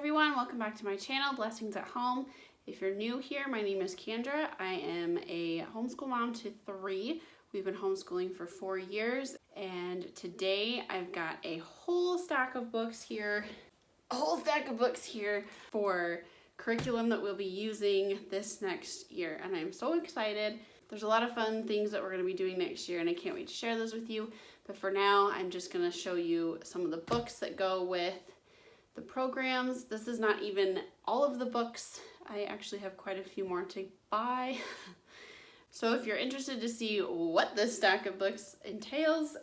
everyone, welcome back to my channel, Blessings at Home. If you're new here, my name is Kendra. I am a homeschool mom to 3. We've been homeschooling for 4 years, and today I've got a whole stack of books here, for curriculum that we'll be using this next year, and I'm so excited. There's a lot of fun things that we're going to be doing next year, and I can't wait to share those with you. But for now, I'm just going to show you some of the books that go with the programs. This is not even all of the books. I actually have quite a few more to buy. So if you're interested to see what this stack of books entails,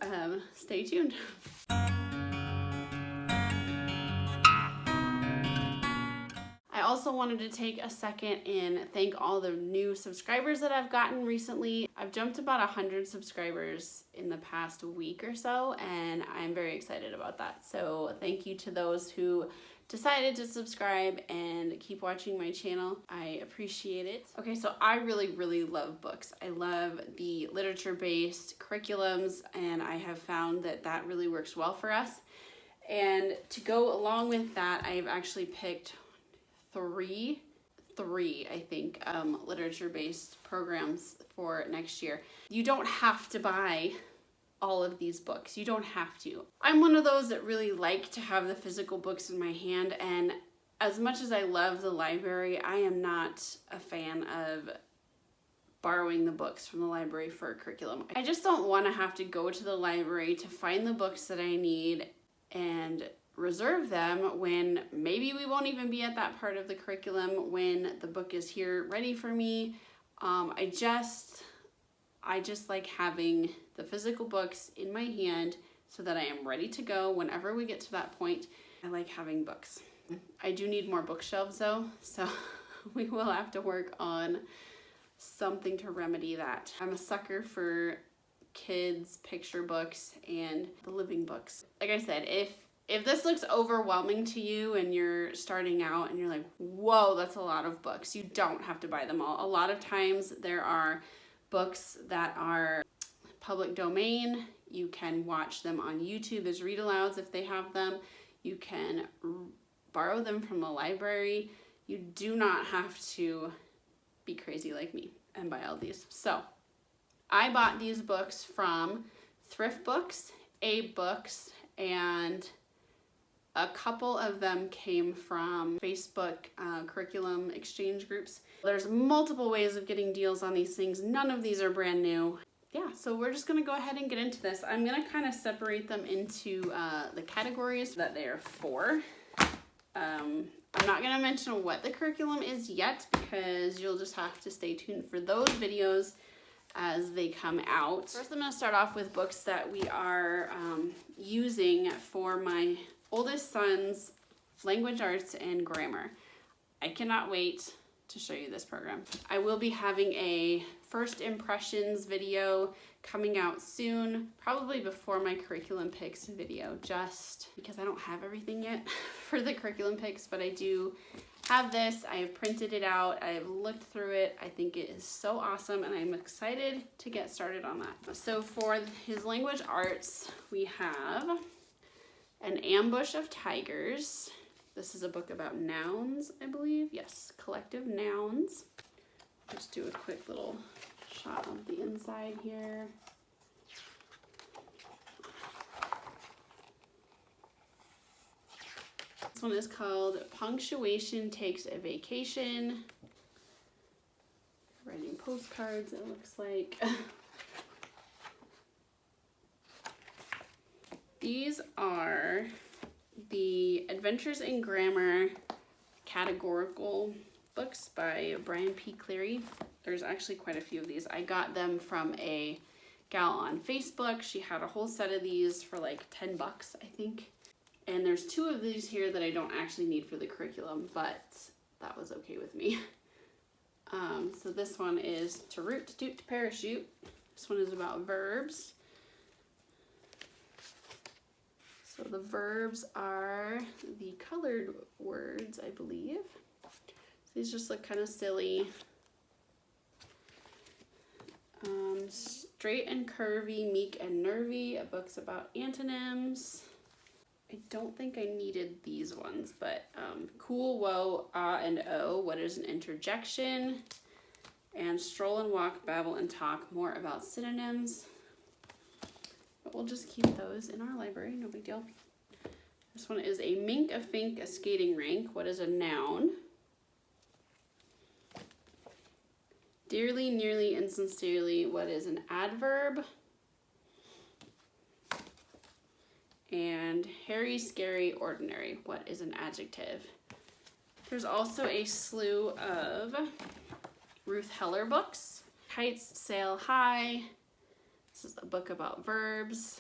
stay tuned. I also wanted to take a second and thank all the new subscribers that I've gotten recently. I've jumped about 100 subscribers in the past week or so, and I'm very excited about that. So thank you to those who decided to subscribe and keep watching my channel. I appreciate it. Okay, so I really love books. I love the literature-based curriculums, and I have found that that really works well for us. And to go along with that, I've actually picked three I think literature-based programs for next year. You don't have to buy all of these books. You don't have to. I'm one of those that really like to have the physical books in my hand, and as much as I love the library, I am not a fan of borrowing the books from the library for a curriculum. I just don't want to have to go to the library to find the books that I need and reserve them when maybe we won't even be at that part of the curriculum when the book is here ready for me. I just like having the physical books in my hand so that I am ready to go whenever we get to that point. I like having books. I do need more bookshelves though, so we will have to work on something to remedy that. I'm a sucker for kids' picture books and the living books. Like I said, if this looks overwhelming to you and you're starting out and you're like, whoa, that's a lot of books, you don't have to buy them all. A lot of times there are books that are public domain. You can watch them on YouTube as read-alouds if they have them. You can borrow them from the library. You do not have to be crazy like me and buy all these. So I bought these books from Thrift Books, Abe Books, and a couple of them came from Facebook curriculum exchange groups. There's multiple ways of getting deals on these things. None of these are brand new. Yeah, so we're just gonna go ahead and get into this. I'm gonna kind of separate them into the categories that they are for. I'm not gonna mention what the curriculum is yet because you'll just have to stay tuned for those videos as they come out. First, I'm gonna start off with books that we are using for my oldest son's language arts and grammar. I cannot wait to show you this program. I will be having a first impressions video coming out soon, probably before my curriculum picks video, just because I don't have everything yet for the curriculum picks, but I do have this. I have printed it out. I have looked through it. I think it is so awesome, and I'm excited to get started on that. So for his language arts, we have An Ambush of Tigers. This is a book about nouns, I believe. Yes, collective nouns. Just do a quick little shot of the inside here. This one is called Punctuation Takes a Vacation. Writing postcards, it looks like. These are the Adventures in Grammar categorical books by Brian P. Cleary. There's actually quite a few of these. I got them from a gal on Facebook. She had a whole set of these for like 10 bucks, I think. And there's 2 of these here that I don't actually need for the curriculum, but that was okay with me. So this one is To Root, to Toot, to Parachute. This one is about verbs. So the verbs are the colored words, I believe. So these just look kind of silly. Straight and Curvy, Meek and Nervy, a book's about antonyms. I don't think I needed these ones, but cool, whoa, ah, and oh, what is an interjection? And stroll and walk, babble and talk, more about synonyms. But we'll just keep those in our library, no big deal. This one is a mink, a fink, a skating rink. What is a noun? Dearly, nearly, and sincerely. What is an adverb? And hairy, scary, ordinary. What is an adjective? There's also a slew of Ruth Heller books. Kites Sail High. This is a book about verbs.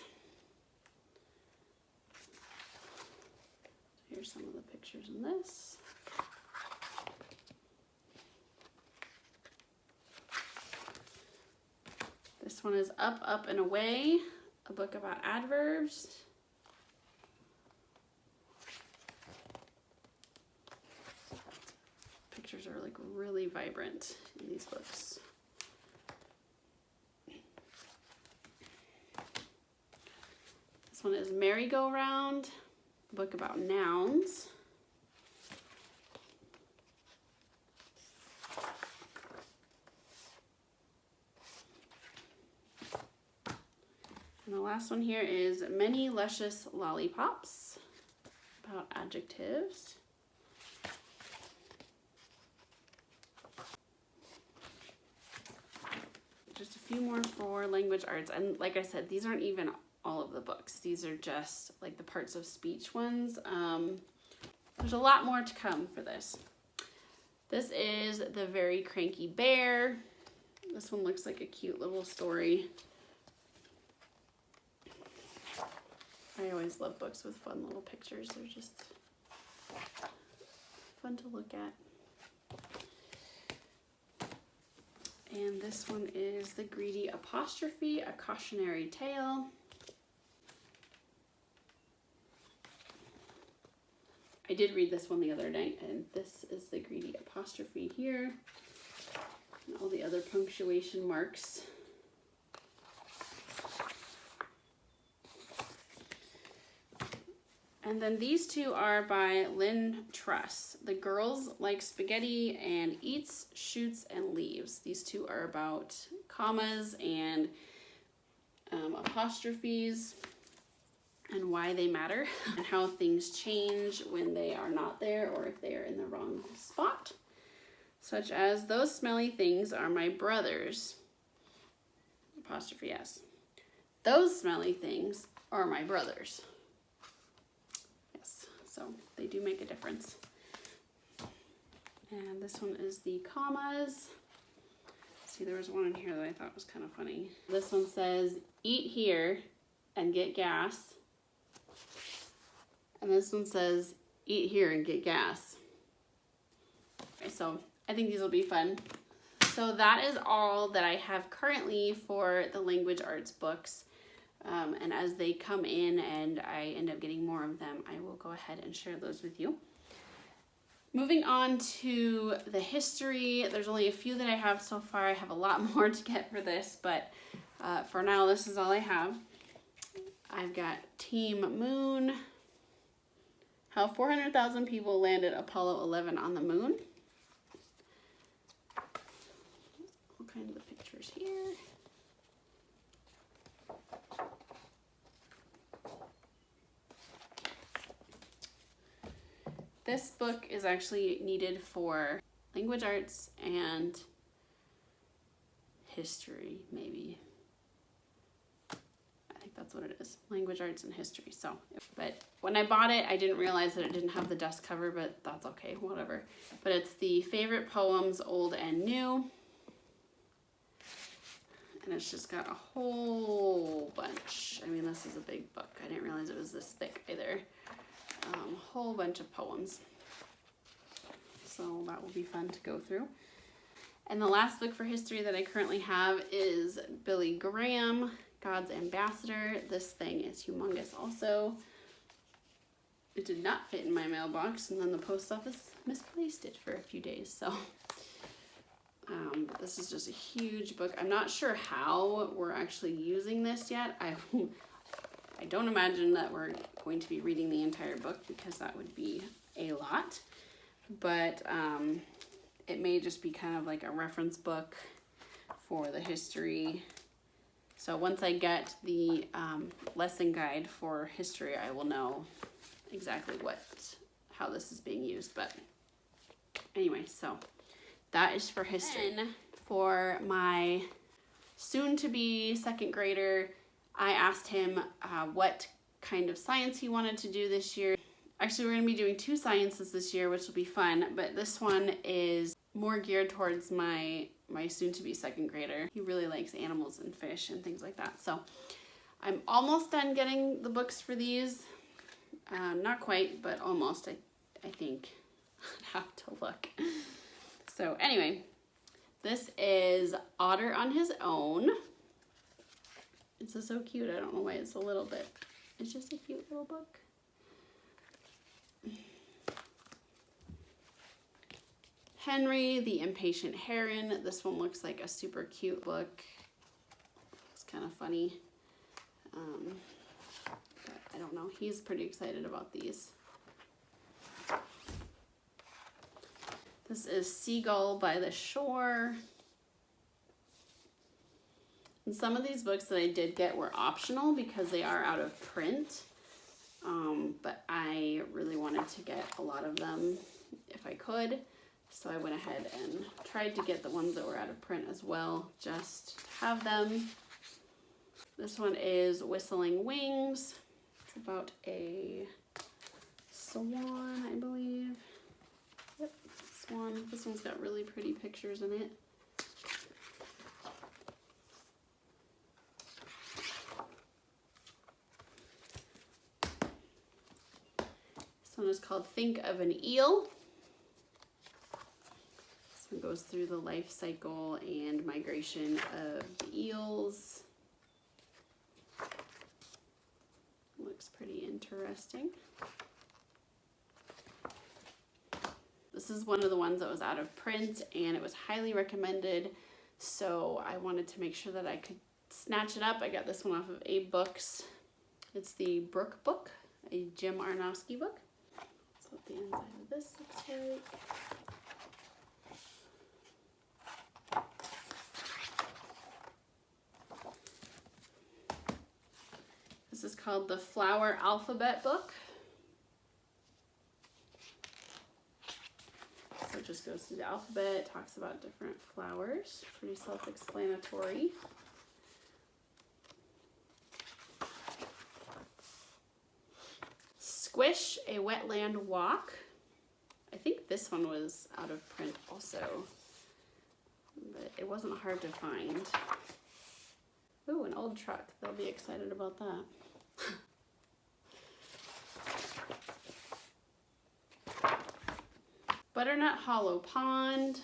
Here's some of the pictures in this. This one is Up, Up, and Away, a book about adverbs. Pictures are like really vibrant in these books. This one is Merry-Go-Round, a book about nouns. And the last one here is Many Luscious Lollipops, about adjectives. Just a few more for language arts. And like I said, these aren't even all of the books. These are just like the parts of speech ones. There's a lot more to come for this. This is The Very Cranky Bear. This one looks like a cute little story. I always love books with fun little pictures. They're just fun to look at. And this one is The Greedy Apostrophe, a cautionary tale. I did read this one the other night, and this is the greedy apostrophe here. And all the other punctuation marks. And then these two are by Lynn Truss. The Girls Like Spaghetti and Eats, Shoots, and Leaves. These two are about commas and apostrophes and why they matter and how things change when they are not there or if they are in the wrong spot. Such as, those smelly things are my brothers. Apostrophe S. Those smelly things are my brothers. Yes, so they do make a difference. And this one is the commas. See, there was one in here that I thought was kind of funny. This one says, eat here and get gas. And this one says, eat here and get gas. Okay, so I think these will be fun. So that is all that I have currently for the language arts books. And as they come in and I end up getting more of them, I will go ahead and share those with you. Moving on to the history, there's only a few that I have so far. I have a lot more to get for this, but for now, this is all I have. I've got Team Moon, how 400,000 people landed Apollo 11 on the moon. All kinds of the pictures here. This book is actually needed for language arts and history, maybe. I think that's what it is, language arts and history. So, but when I bought it, I didn't realize that it didn't have the dust cover, but that's okay, whatever. But it's the favorite poems, old and new. And it's just got a whole bunch. I mean, this is a big book. I didn't realize it was this thick either. A whole bunch of poems. So that will be fun to go through. And the last book for history that I currently have is Billy Graham, God's Ambassador. This thing is humongous also. It did not fit in my mailbox, and then the post office misplaced it for a few days. So this is just a huge book. I'm not sure how we're actually using this yet. I I don't imagine that we're going to be reading the entire book because that would be a lot. But it may just be kind of like a reference book for the history. So once I get the lesson guide for history, I will know exactly how this is being used. But anyway, so that is for history. Then for my soon-to-be second grader, I asked him what kind of science he wanted to do this year. Actually, we're going to be doing 2 sciences this year, which will be fun, but this one is more geared towards my soon-to-be second grader. He really likes animals and fish and things like that. So I'm almost done getting the books for these. Not quite, but almost, I think. I'd have to look. So anyway, this is Otter on His Own. This is so cute. I don't know why it's a little bit. It's just a cute little book. Henry, the Impatient Heron. This one looks like a super cute book. It's kind of funny. But I don't know. He's pretty excited about these. This is Seagull by the Shore. And some of these books that I did get were optional because they are out of print. But I really wanted to get a lot of them if I could. So I went ahead and tried to get the ones that were out of print as well, just to have them. This one is Whistling Wings. It's about a swan, I believe. Yep, swan. This one's got really pretty pictures in it. This one is called Think of an Eel. This one goes through the life cycle and migration of the eels. Looks pretty interesting. This is one of the ones that was out of print and it was highly recommended, so I wanted to make sure that I could snatch it up. I got this one off of Abe Books. It's the Brook book, a Jim Arnowski book. That's what the inside of this looks like. This is called the Flower Alphabet book. So it just goes through the alphabet, talks about different flowers. Pretty self-explanatory. Squish, a Wetland Walk. I think this one was out of print also, but it wasn't hard to find. Ooh, an old truck. They'll be excited about that. Butternut Hollow Pond.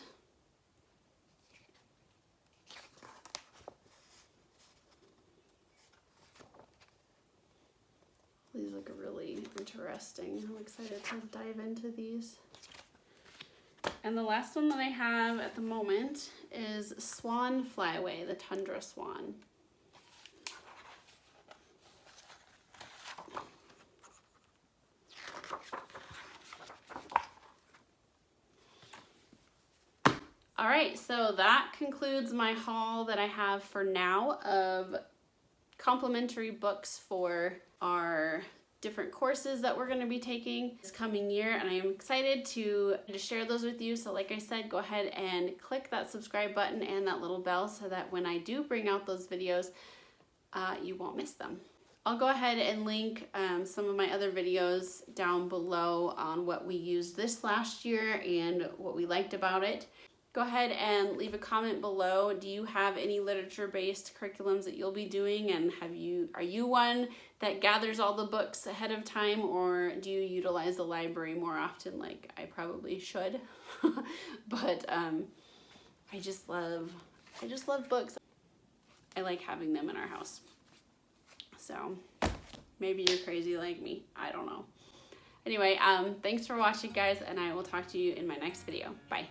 These look really interesting. I'm excited to dive into these. And the last one that I have at the moment is Swan Flyway, the Tundra Swan. All right, so that concludes my haul that I have for now of complimentary books for our different courses that we're going to be taking this coming year, and I am excited to share those with you. So like I said, go ahead and click that subscribe button and that little bell so that when I do bring out those videos, you won't miss them. I'll go ahead and link some of my other videos down below on what we used this last year and what we liked about it. Go ahead and leave a comment below. Do you have any literature-based curriculums that you'll be doing, and are you one that gathers all the books ahead of time, or do you utilize the library more often like I probably should? But I just love books. I like having them in our house. So maybe you're crazy like me. I don't know. Anyway, thanks for watching, guys, and I will talk to you in my next video. Bye.